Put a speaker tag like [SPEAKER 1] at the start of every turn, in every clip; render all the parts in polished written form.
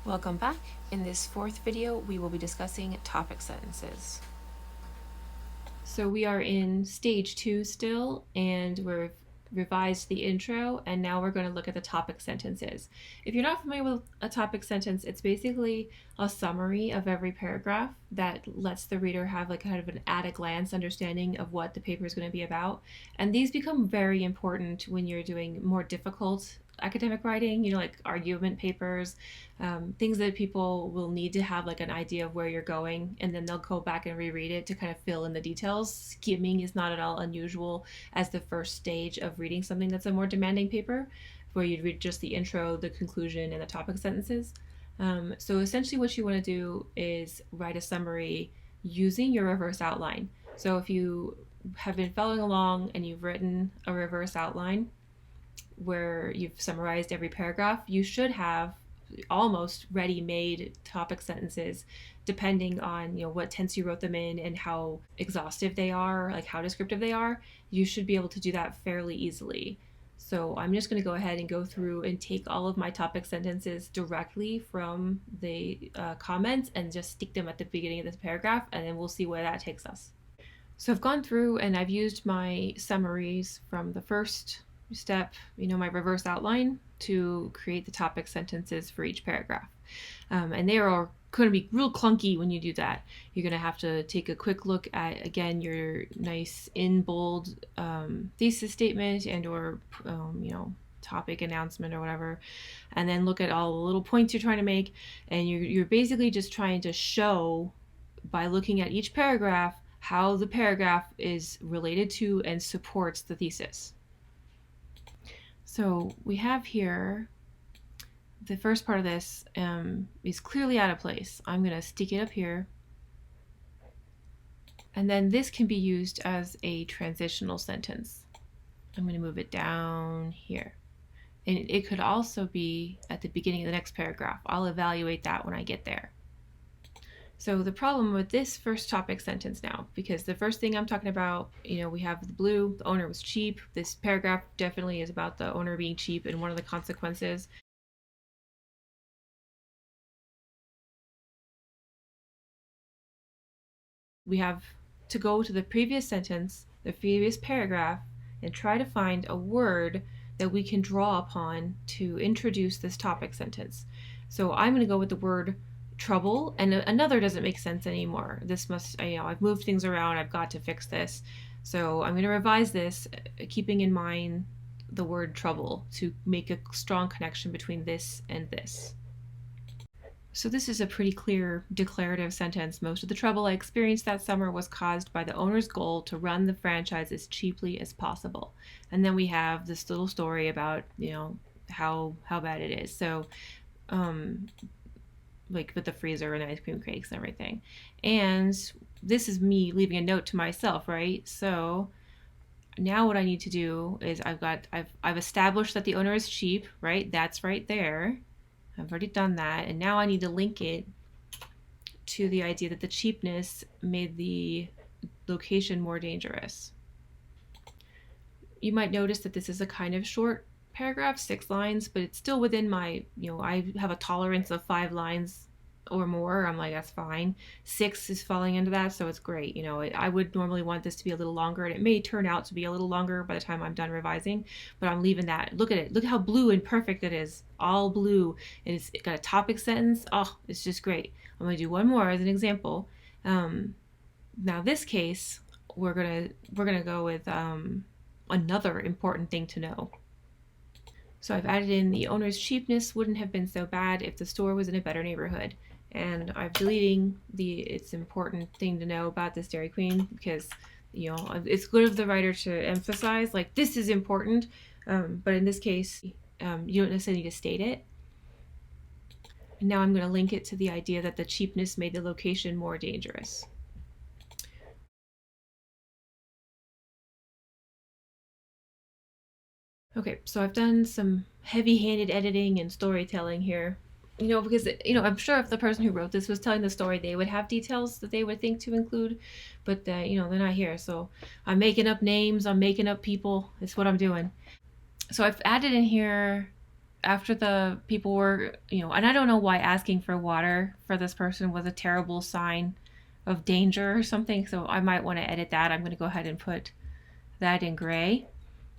[SPEAKER 1] Welcome back. In this fourth video, we will be discussing topic sentences. So we are in stage 2 still, and we've revised the intro, and now we're going to look at the topic sentences. If you're not familiar with a topic sentence, it's basically a summary of every paragraph that lets the reader have like kind of an at-a-glance understanding of what the paper is going to be about. And these become very important when you're doing more difficult academic writing, like argument papers, things that people will need to have like an idea of where you're going, and then they'll go back and reread it to kind of fill in the details. Skimming is not at all unusual as the first stage of reading something that's a more demanding paper, where you'd read just the intro, the conclusion, and the topic sentences. So essentially what you want to do is write a summary using your reverse outline. So if you have been following along and you've written a reverse outline where you've summarized every paragraph, you should have almost ready-made topic sentences, depending on what tense you wrote them in and how exhaustive they are, like how descriptive they are. You should be able to do that fairly easily. So I'm just going to go ahead and go through and take all of my topic sentences directly from the comments and just stick them at the beginning of this paragraph, and then we'll see where that takes us. So I've gone through and I've used my summaries from the first step, my reverse outline, to create the topic sentences for each paragraph. And they are going to be real clunky when you do that. You're going to have to take a quick look at, again, your nice in bold thesis statement and or, topic announcement or whatever, and then look at all the little points you're trying to make. And you're basically just trying to show, by looking at each paragraph, how the paragraph is related to and supports the thesis. So we have here, the first part of this is clearly out of place. I'm going to stick it up here. And then this can be used as a transitional sentence. I'm going to move it down here. And it could also be at the beginning of the next paragraph. I'll evaluate that when I get there. So the problem with this first topic sentence now, because the first thing I'm talking about, we have the blue, the owner was cheap. This paragraph definitely is about the owner being cheap and one of the consequences. We have to go to the previous sentence, the previous paragraph, and try to find a word that we can draw upon to introduce this topic sentence. So I'm going to go with the word trouble, and another doesn't make sense anymore. This must, I've moved things around, I've got to fix this. So I'm going to revise this, keeping in mind the word trouble, to make a strong connection between this and this. So this is a pretty clear declarative sentence. Most of the trouble I experienced that summer was caused by the owner's goal to run the franchise as cheaply as possible. And then we have this little story about, how bad it is. So, like with the freezer and ice cream cakes and everything. And this is me leaving a note to myself, right? So now what I need to do is I've established that the owner is cheap, right? That's right there. I've already done that. And now I need to link it to the idea that the cheapness made the location more dangerous. You might notice that this is a kind of short paragraph, 6 lines, but it's still within my, I have a tolerance of 5 lines or more. I'm like, that's fine. 6 is falling into that, so it's great. I would normally want this to be a little longer, and it may turn out to be a little longer by the time I'm done revising, but I'm leaving that. Look at it. Look how blue and perfect it is. All blue. And it's got a topic sentence. Oh, it's just great. I'm going to do one more as an example. Now this case, we're gonna go with another important thing to know. So I've added in the owner's cheapness wouldn't have been so bad if the store was in a better neighborhood. And I'm deleting it's important thing to know about this Dairy Queen, because it's good of the writer to emphasize like this is important, but in this case you don't necessarily need to state it. And now I'm going to link it to the idea that the cheapness made the location more dangerous. Okay, so I've done some heavy-handed editing and storytelling here. Because, I'm sure if the person who wrote this was telling the story, they would have details that they would think to include, but, they're not here. So I'm making up names, I'm making up people. It's what I'm doing. So I've added in here after the people were, and I don't know why asking for water for this person was a terrible sign of danger or something. So I might want to edit that. I'm going to go ahead and put that in gray,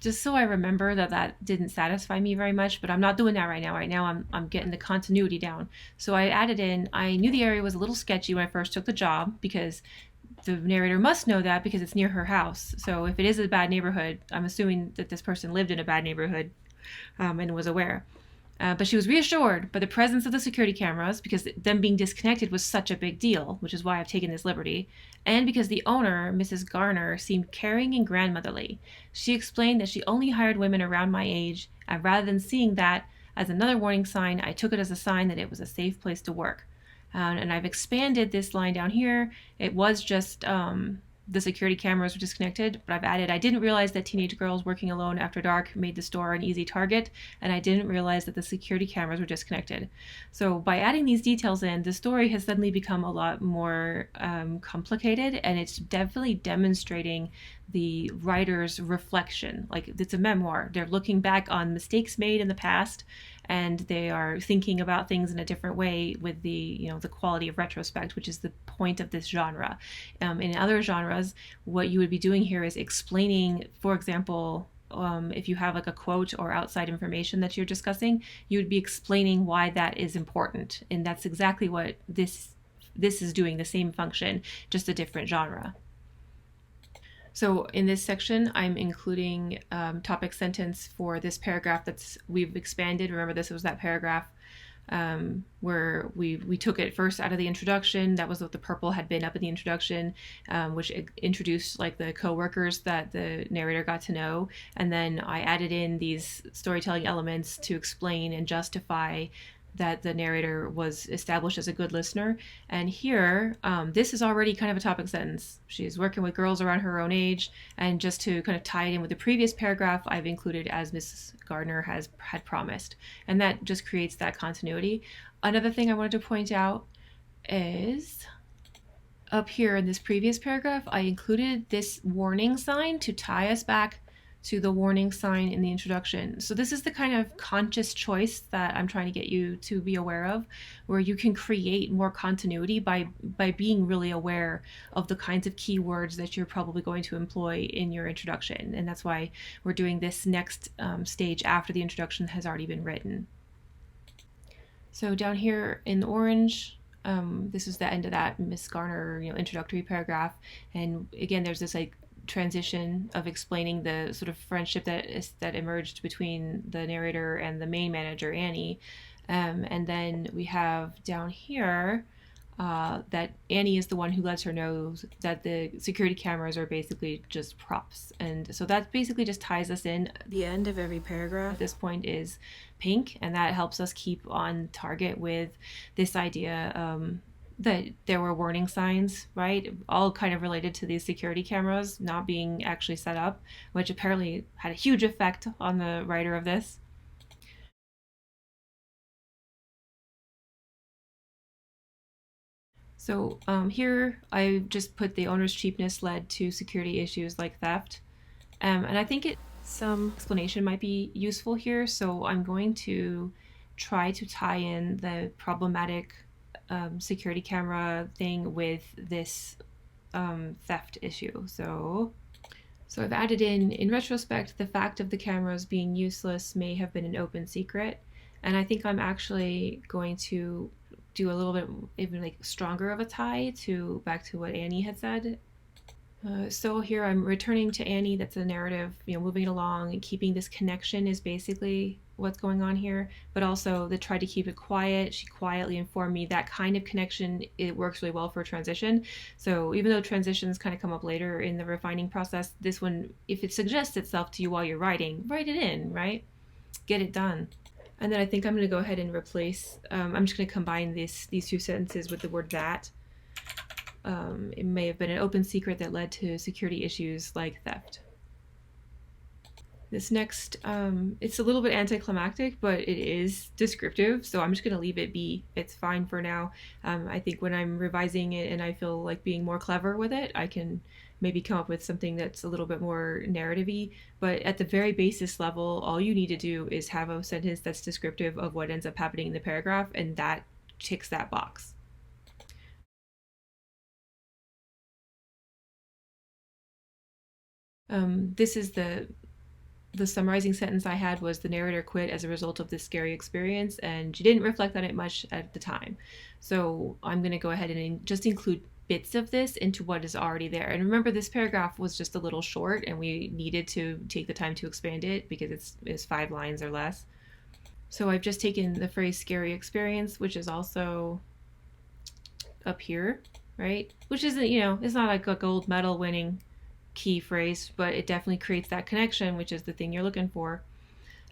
[SPEAKER 1] just so I remember that that didn't satisfy me very much, but I'm not doing that right now. Right now I'm getting the continuity down. So I added in, I knew the area was a little sketchy when I first took the job because the narrator must know that because it's near her house. So if it is a bad neighborhood, I'm assuming that this person lived in a bad neighborhood and was aware. But she was reassured by the presence of the security cameras because them being disconnected was such a big deal, which is why I've taken this liberty, and because the owner, Mrs. Garner, seemed caring and grandmotherly. She explained that she only hired women around my age, and rather than seeing that as another warning sign, I took it as a sign that it was a safe place to work. And I've expanded this line down here. It was just the security cameras were disconnected, but I've added, I didn't realize that teenage girls working alone after dark made the store an easy target, and I didn't realize that the security cameras were disconnected. So by adding these details in, the story has suddenly become a lot more complicated, and it's definitely demonstrating the writer's reflection. Like, it's a memoir. They're looking back on mistakes made in the past, and they are thinking about things in a different way with the quality of retrospect, which is the point of this genre. In other genres, what you would be doing here is explaining, for example, if you have like a quote or outside information that you're discussing, you would be explaining why that is important, and that's exactly what this is doing, the same function, just a different genre. So in this section, I'm including topic sentence for this paragraph we've expanded. Remember, this was that paragraph where we took it first out of the introduction. That was what the purple had been up in the introduction, which introduced like the co-workers that the narrator got to know. And then I added in these storytelling elements to explain and justify that the narrator was established as a good listener. And here, this is already kind of a topic sentence. She's working with girls around her own age, and just to kind of tie it in with the previous paragraph, I've included as Mrs. Gardner had promised, and that just creates that continuity. Another thing I wanted to point out is up here in this previous paragraph, I included this warning sign to tie us back to the warning sign in the introduction. So this is the kind of conscious choice that I'm trying to get you to be aware of, where you can create more continuity by being really aware of the kinds of keywords that you're probably going to employ in your introduction. And that's why we're doing this next stage after the introduction has already been written. So down here in orange, this is the end of that Miss Garner introductory paragraph. And again, there's this like transition of explaining the sort of friendship that emerged between the narrator and the main manager, Annie. And then we have down here that Annie is the one who lets her know that the security cameras are basically just props. And so that basically just ties us in. The end of every paragraph at this point is pink, and that helps us keep on target with this idea that there were warning signs, right? All kind of related to these security cameras not being actually set up, which apparently had a huge effect on the writer of this. So here I just put the owner's cheapness led to security issues like theft. And I think some explanation might be useful here. So I'm going to try to tie in the problematic security camera thing with this theft issue. So I've added in retrospect, the fact of the cameras being useless may have been an open secret. And I think I'm actually going to do a little bit even like stronger of a tie to back to what Annie had said. So here I'm returning to Annie. That's a narrative, moving it along and keeping this connection is basically what's going on here, but also the try to keep it quiet. She quietly informed me that kind of connection, it works really well for transition. So even though transitions kind of come up later in the refining process, this one, if it suggests itself to you while you're writing, write it in, right? Get it done. And then I think I'm going to go ahead and replace, I'm just going to combine these two sentences with the word that. It may have been an open secret that led to security issues like theft. This next, it's a little bit anticlimactic, but it is descriptive, so I'm just going to leave it be. It's fine for now. I think when I'm revising it and I feel like being more clever with it, I can maybe come up with something that's a little bit more narrative-y. But at the very basis level, all you need to do is have a sentence that's descriptive of what ends up happening in the paragraph, and that ticks that box. This is the summarizing sentence I had was the narrator quit as a result of this scary experience, and she didn't reflect on it much at the time. So I'm going to go ahead and just include bits of this into what is already there. And remember, this paragraph was just a little short, and we needed to take the time to expand it because it's 5 lines or less. So I've just taken the phrase scary experience, which is also up here, right? Which isn't, it's not like a gold medal winning key phrase, but it definitely creates that connection, which is the thing you're looking for.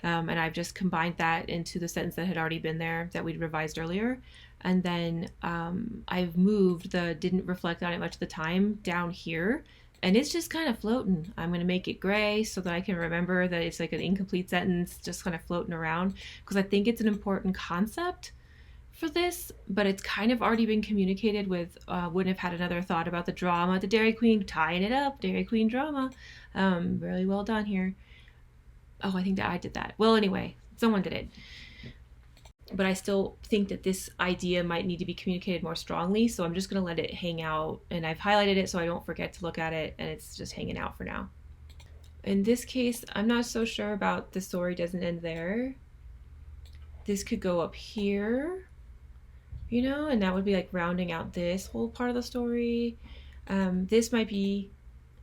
[SPEAKER 1] And I've just combined that into the sentence that had already been there that we'd revised earlier. And then I've moved the didn't reflect on it much of the time down here. And it's just kind of floating. I'm going to make it gray so that I can remember that it's like an incomplete sentence just kind of floating around, because I think it's an important concept for this, but it's kind of already been communicated with. Wouldn't have had another thought about the drama, the Dairy Queen, tying it up, Dairy Queen drama. Really well done here. Oh, I think that I did that. Well, anyway, someone did it. But I still think that this idea might need to be communicated more strongly, so I'm just going to let it hang out, and I've highlighted it so I don't forget to look at it, and it's just hanging out for now. In this case, I'm not so sure about the story doesn't end there. This could go up here, and that would be like rounding out this whole part of the story. This might be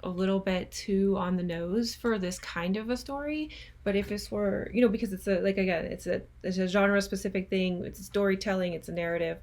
[SPEAKER 1] a little bit too on the nose for this kind of a story, but if this were, because it's a genre specific thing, it's a storytelling, it's a narrative,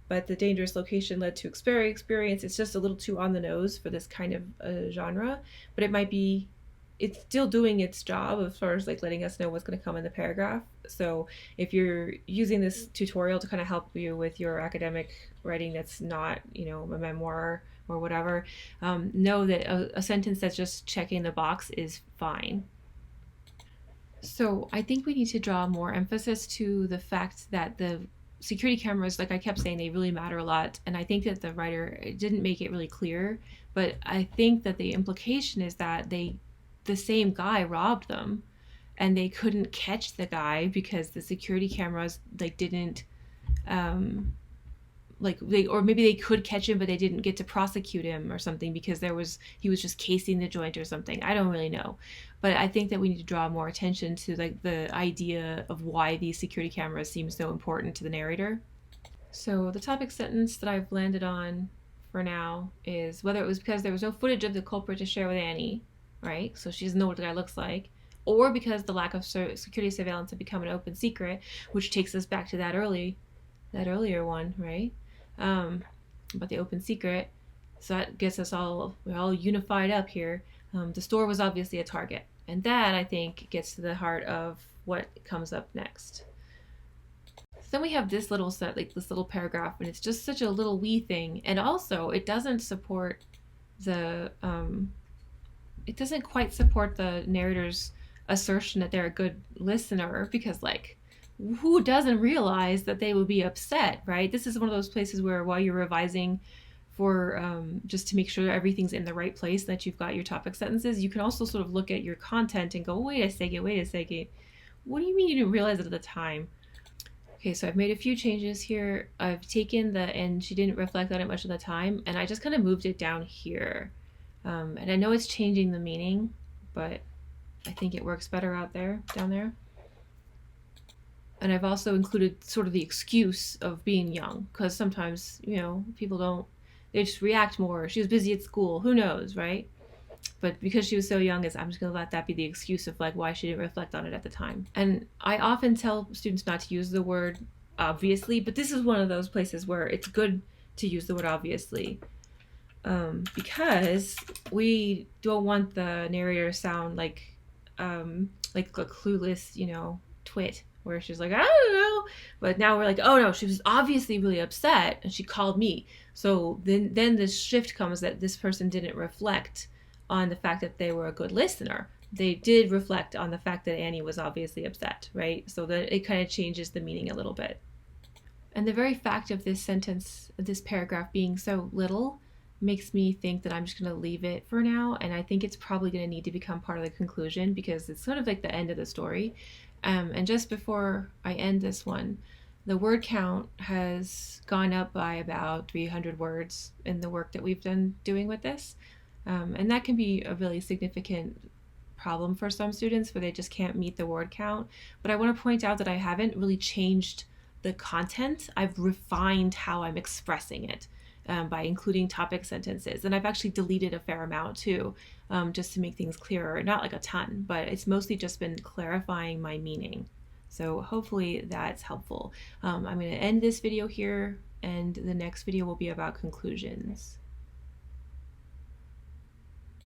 [SPEAKER 1] but the dangerous location led to experience. It's just a little too on the nose for this kind of genre, but it's still doing its job as far as like letting us know what's going to come in the paragraph. So if you're using this tutorial to kind of help you with your academic writing that's not, a memoir or whatever, know that a sentence that's just checking the box is fine. So I think we need to draw more emphasis to the fact that the security cameras, like I kept saying, they really matter a lot. And I think that the writer didn't make it really clear, but I think that the implication is that the same guy robbed them, and they couldn't catch the guy because the security cameras didn't or maybe they could catch him but they didn't get to prosecute him or something because he was just casing the joint or something. I don't really know, but I think that we need to draw more attention to the idea of why these security cameras seem so important to the narrator. So the topic sentence that I've landed on for now is whether it was because there was no footage of the culprit to share with Annie, right? So she doesn't know what the guy looks like, or because the lack of security surveillance had become an open secret, which takes us back to that earlier one, right? About the open secret. So that gets us we're all unified up here. The store was obviously a target, and that I think gets to the heart of what comes up next. So then we have this little this little paragraph, and it's just such a little wee thing, and also it doesn't support it doesn't quite support the narrator's assertion that they're a good listener, because who doesn't realize that they would be upset, right? This is one of those places where while you're revising for just to make sure that everything's in the right place, that you've got your topic sentences, you can also sort of look at your content and go, wait a second, what do you mean you didn't realize it at the time? Okay, so I've made a few changes here. I've taken and she didn't reflect on it much of the time, and I just kind of moved it down here. And I know it's changing the meaning, but I think it works better down there. And I've also included sort of the excuse of being young, because sometimes, people they just react more. She was busy at school, who knows, right? But because she was so young, I'm just going to let that be the excuse of why she didn't reflect on it at the time. And I often tell students not to use the word obviously, but this is one of those places where it's good to use the word obviously. Because we don't want the narrator to sound like a clueless, twit, where she's like, I don't know. But now we're like, oh no, she was obviously really upset and she called me. So then this shift comes that this person didn't reflect on the fact that they were a good listener. they did reflect on the fact that Annie was obviously upset, right? So that it kind of changes the meaning a little bit. And the very fact of this sentence, this paragraph being so little, makes me think that I'm just going to leave it for now. And I think it's probably going to need to become part of the conclusion because it's sort of like the end of the story. And just before I end this one, the word count has gone up by about 300 words in the work that we've been doing with this. And that can be a really significant problem for some students where they just can't meet the word count. But I want to point out that I haven't really changed the content. I've refined how I'm expressing it by including topic sentences. And I've actually deleted a fair amount too, just to make things clearer. Not like a ton, but it's mostly just been clarifying my meaning. So hopefully that's helpful. I'm going to end this video here, and the next video will be about conclusions.